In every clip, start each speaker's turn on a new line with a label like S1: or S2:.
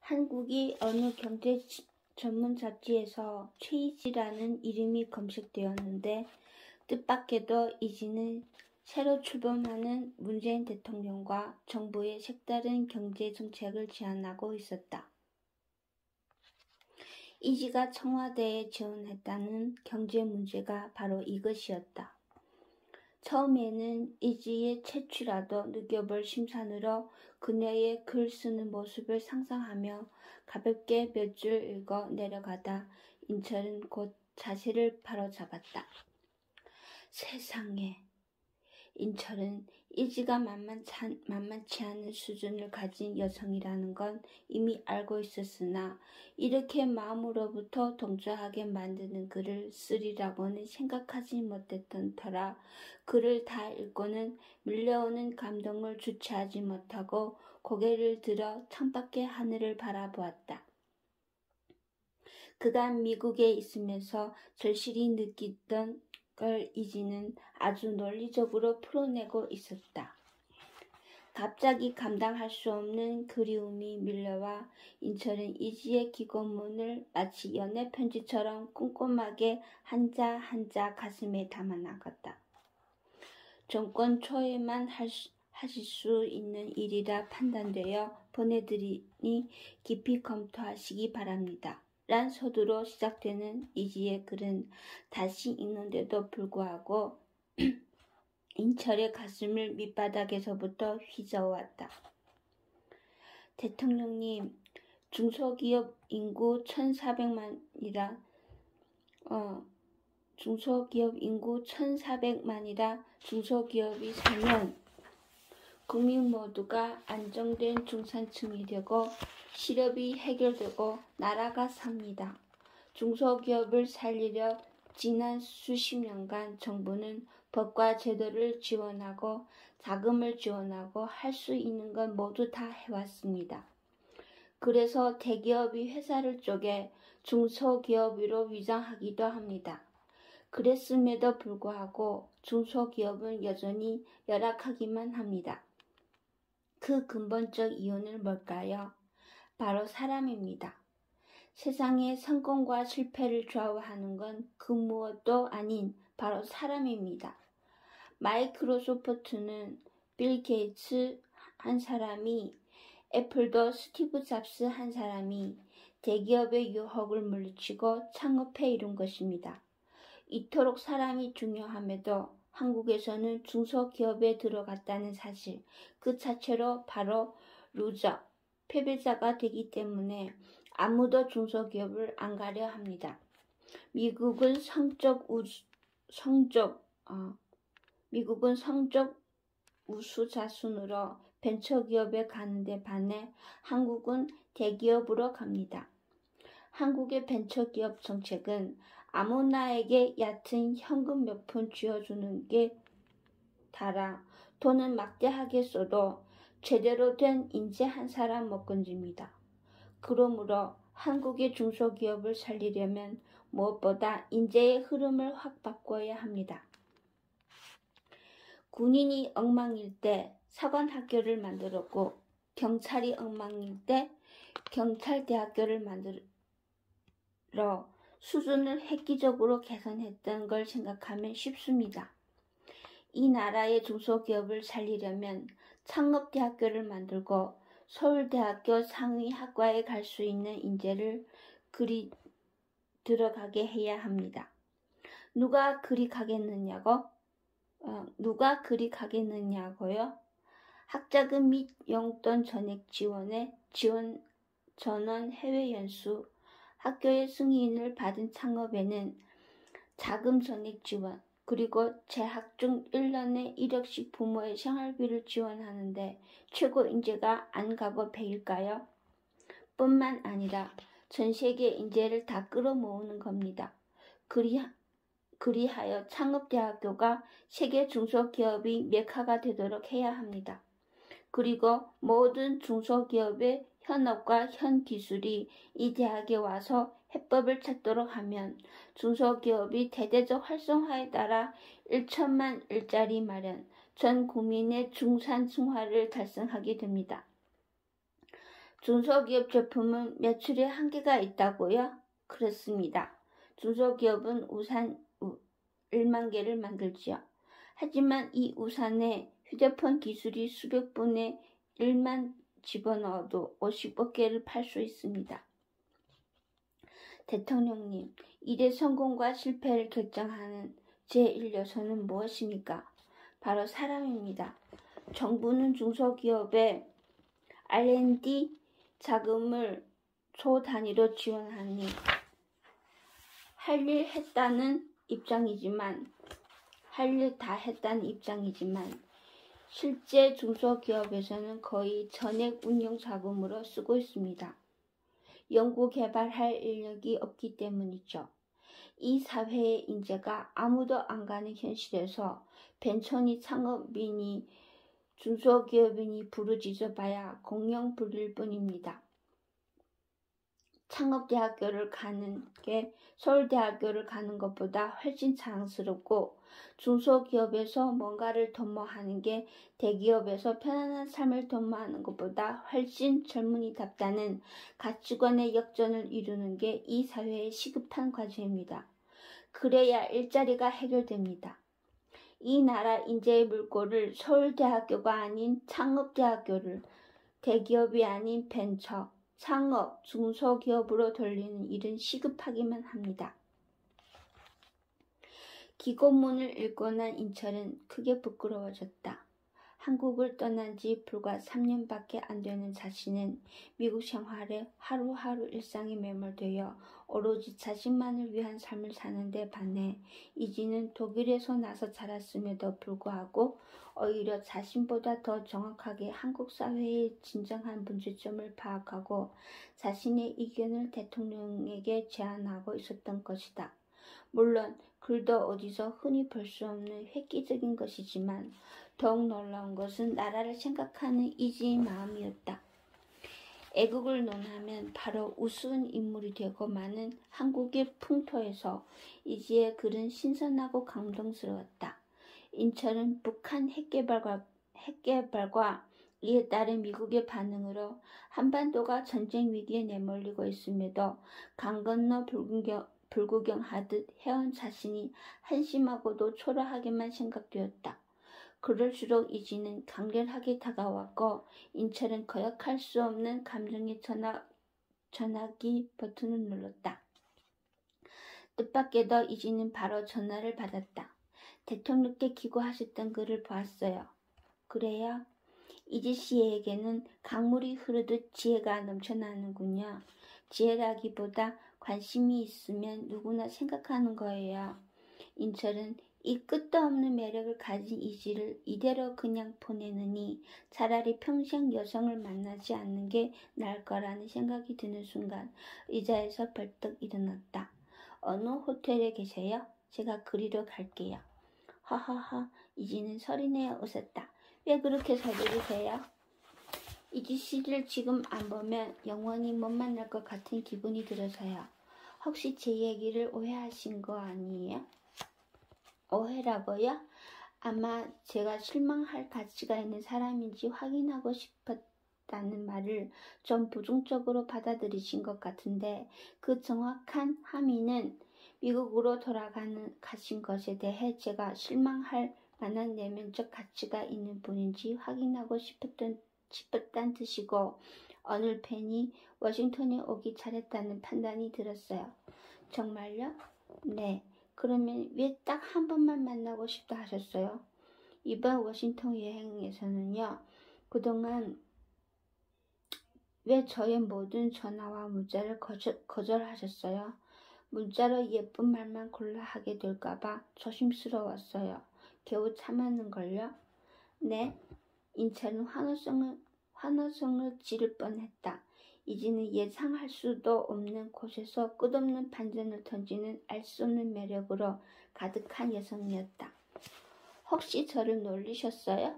S1: 한국이 어느 경제 전문 잡지에서 최이지라는 이름이 검색되었는데 뜻밖에도 이지는 새로 출범하는 문재인 대통령과 정부의 색다른 경제 정책을 제안하고 있었다. 이지가 청와대에 지원했다는 경제 문제가 바로 이것이었다. 처음에는 이지의 채취라도 느껴볼 심산으로 그녀의 글 쓰는 모습을 상상하며 가볍게 몇 줄 읽어 내려가다 인철은 곧 자세를 바로잡았다. 세상에, 인철은 이지가 만만치 않은 수준을 가진 여성이라는 건 이미 알고 있었으나 이렇게 마음으로부터 동조하게 만드는 글을 쓰리라고는 생각하지 못했던 터라 글을 다 읽고는 밀려오는 감동을 주체하지 못하고 고개를 들어 창밖의 하늘을 바라보았다. 그간 미국에 있으면서 절실히 느끼던 걸 이지는 아주 논리적으로 풀어내고 있었다. 갑자기 감당할 수 없는 그리움이 밀려와 인철은 이지의 기고문을 마치 연애 편지처럼 꼼꼼하게 한자 한자 가슴에 담아 나갔다. 정권 초에만 하실 수 있는 일이라 판단되어 보내드리니 깊이 검토하시기 바랍니다. 란 서두로 시작되는 이지의 글은 다시 읽는데도 불구하고 인철의 가슴을 밑바닥에서부터 휘저어왔다. 대통령님, 중소기업 인구 1,400만이라 중소기업이 살면 국민 모두가 안정된 중산층이 되고 실업이 해결되고 나라가 삽니다. 중소기업을 살리려 지난 수십 년간 정부는 법과 제도를 지원하고 자금을 지원하고 할 수 있는 건 모두 다 해왔습니다. 그래서 대기업이 회사를 쪼개 중소기업으로 위장하기도 합니다. 그랬음에도 불구하고 중소기업은 여전히 열악하기만 합니다. 그 근본적 이유는 뭘까요? 바로 사람입니다. 세상의 성공과 실패를 좌우하는 건 그 무엇도 아닌 바로 사람입니다. 마이크로소프트는 빌 게이츠 한 사람이, 애플도 스티브 잡스 한 사람이 대기업의 유혹을 물리치고 창업해 이룬 것입니다. 이토록 사람이 중요함에도 한국에서는 중소기업에 들어갔다는 사실 그 자체로 바로 루저, 패배자가 되기 때문에 아무도 중소기업을 안 가려 합니다. 미국은 성적 우수자순으로 벤처기업에 가는데 반해 한국은 대기업으로 갑니다. 한국의 벤처기업 정책은 아무나에게 얕은 현금 몇 푼 쥐어주는 게 달아 돈은 막대하게 써도 제대로 된 인재 한 사람 못 건집니다. 그러므로 한국의 중소기업을 살리려면 무엇보다 인재의 흐름을 확 바꿔야 합니다. 군인이 엉망일 때 사관학교를 만들었고 경찰이 엉망일 때 경찰대학교를 만들어 수준을 획기적으로 개선했던 걸 생각하면 쉽습니다. 이 나라의 중소기업을 살리려면 창업대학교를 만들고 서울대학교 상위 학과에 갈 수 있는 인재를 그리 들어가게 해야 합니다. 누가 그리 가겠느냐고요? 학자금 및 용돈 전액 전원 해외 연수, 학교의 승인을 받은 창업에는 자금 전액 지원, 그리고 재학 중 1년에 1억씩 부모의 생활비를 지원하는데 최고 인재가 안 가고 배일까요? 뿐만 아니라 전 세계 인재를 다 끌어모으는 겁니다. 그리하여 창업대학교가 세계 중소기업이 메카가 되도록 해야 합니다. 그리고 모든 중소기업의 현업과 현기술이 이 대학에 와서 해법을 찾도록 하면 중소기업이 대대적 활성화에 따라 1천만 일자리 마련, 전 국민의 중산층화를 달성하게 됩니다. 중소기업 제품은 매출에 한계가 있다고요? 그렇습니다. 중소기업은 우산 1만 개를 만들지요. 하지만 이 우산에 휴대폰 기술이 수백 분의 1만 집어넣어도 50억 개를 팔 수 있습니다. 대통령님, 일의 성공과 실패를 결정하는 제1요소는 무엇입니까? 바로 사람입니다. 정부는 중소기업의 R&D 자금을 초 단위로 지원하니 할 일 다 했다는 입장이지만 실제 중소기업에서는 거의 전액 운용 자금으로 쓰고 있습니다. 연구 개발할 인력이 없기 때문이죠. 이 사회의 인재가 아무도 안 가는 현실에서 벤처니 창업인이 중소기업인이 부르짖어봐야 공룡불일 뿐입니다. 창업대학교를 가는 게 서울대학교를 가는 것보다 훨씬 자랑스럽고 중소기업에서 뭔가를 도모하는 게 대기업에서 편안한 삶을 도모하는 것보다 훨씬 젊은이답다는 가치관의 역전을 이루는 게 이 사회의 시급한 과제입니다. 그래야 일자리가 해결됩니다. 이 나라 인재의 물꼬를 서울대학교가 아닌 창업대학교를 대기업이 아닌 벤처, 창업, 중소기업으로 돌리는 일은 시급하기만 합니다. 기고문을 읽고 난 인철은 크게 부끄러워졌다. 한국을 떠난 지 불과 3년밖에 안 되는 자신은 미국 생활에 하루하루 일상에 매몰되어 오로지 자신만을 위한 삶을 사는 데 반해 이지는 독일에서 나서 자랐음에도 불구하고 오히려 자신보다 더 정확하게 한국 사회의 진정한 문제점을 파악하고 자신의 의견을 대통령에게 제안하고 있었던 것이다. 물론 글도 어디서 흔히 볼 수 없는 획기적인 것이지만 더욱 놀라운 것은 나라를 생각하는 이지의 마음이었다. 애국을 논하면 바로 우스운 인물이 되고 많은 한국의 풍토에서 이지의 글은 신선하고 감동스러웠다. 인철은 북한 핵개발과 이에 따른 미국의 반응으로 한반도가 전쟁 위기에 내몰리고 있음에도 강 건너 불구경하듯 해온 자신이 한심하고도 초라하게만 생각되었다. 그럴수록 이지는 강렬하게 다가왔고 인철은 거역할 수 없는 감정의 전화기 버튼을 눌렀다. 뜻밖에도 이지는 바로 전화를 받았다. 대통령께 기고하셨던 글을 보았어요. 그래요? 이지 씨에게는 강물이 흐르듯 지혜가 넘쳐나는군요. 지혜라기보다 관심이 있으면 누구나 생각하는 거예요. 인철은 이 끝도 없는 매력을 가진 이지를 이대로 그냥 보내느니 차라리 평생 여성을 만나지 않는 게 나을 거라는 생각이 드는 순간 의자에서 벌떡 일어났다. 어느 호텔에 계세요? 제가 그리로 갈게요. 하하하, 이지는 소리내어 웃었다. 왜 그렇게 서두르세요? 이지 씨를 지금 안 보면 영원히 못 만날 것 같은 기분이 들어서요. 혹시 제 얘기를 오해하신 거 아니에요? 오해라고요? 아마 제가 실망할 가치가 있는 사람인지 확인하고 싶었다는 말을 좀 부정적으로 받아들이신 것 같은데 그 정확한 함의는 미국으로 가신 것에 대해 제가 실망할 만한 내면적 가치가 있는 분인지 확인하고 싶었단 뜻이고 오늘 팬이 워싱턴에 오기 잘했다는 판단이 들었어요. 정말요? 네. 그러면 왜 딱 한 번만 만나고 싶다 하셨어요? 이번 워싱턴 여행에서는요. 그동안 왜 저의 모든 전화와 문자를 거절하셨어요? 문자로 예쁜 말만 골라 하게 될까봐 조심스러웠어요. 겨우 참았는걸요? 네. 인철은 환호성을 지를 뻔했다. 이지는 예상할 수도 없는 곳에서 끝없는 반전을 던지는 알 수 없는 매력으로 가득한 여성이었다. 혹시 저를 놀리셨어요?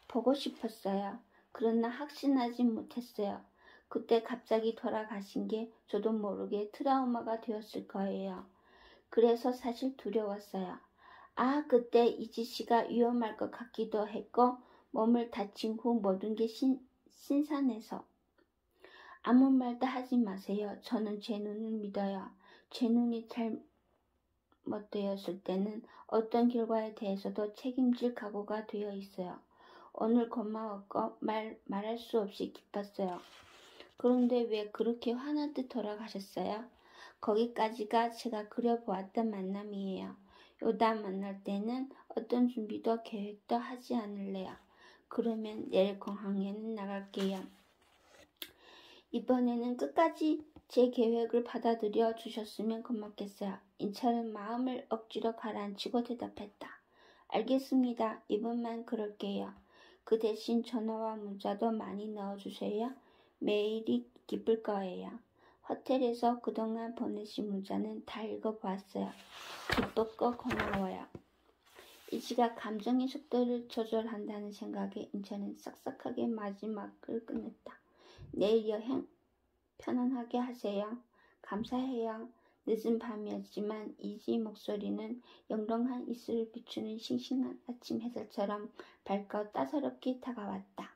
S1: 보고 싶었어요. 그러나 확신하진 못했어요. 그때 갑자기 돌아가신 게 저도 모르게 트라우마가 되었을 거예요. 그래서 사실 두려웠어요. 그때 이지 씨가 위험할 것 같기도 했고 몸을 다친 후 모든 게 신선해서. 아무 말도 하지 마세요. 저는 제 눈을 믿어요. 제 눈이 잘못되었을 때는 어떤 결과에 대해서도 책임질 각오가 되어 있어요. 오늘 고마웠고 말할 수 없이 기뻤어요. 그런데 왜 그렇게 화난 듯 돌아가셨어요? 거기까지가 제가 그려보았던 만남이에요. 요담 만날 때는 어떤 준비도 계획도 하지 않을래요. 그러면 내일 공항에는 나갈게요. 이번에는 끝까지 제 계획을 받아들여 주셨으면 고맙겠어요. 인철은 마음을 억지로 가라앉히고 대답했다. 알겠습니다. 이번만 그럴게요. 그 대신 전화와 문자도 많이 넣어주세요. 매일이 기쁠 거예요. 호텔에서 그동안 보내신 문자는 다 읽어보았어요. 기뻤고 고마워요. 이지가 감정의 속도를 조절한다는 생각에 인천은 싹싹하게 마지막을 끝냈다. 내일 여행 편안하게 하세요. 감사해요. 늦은 밤이었지만 이지 목소리는 영롱한 이슬을 비추는 싱싱한 아침 햇살처럼 밝고 따사롭게 다가왔다.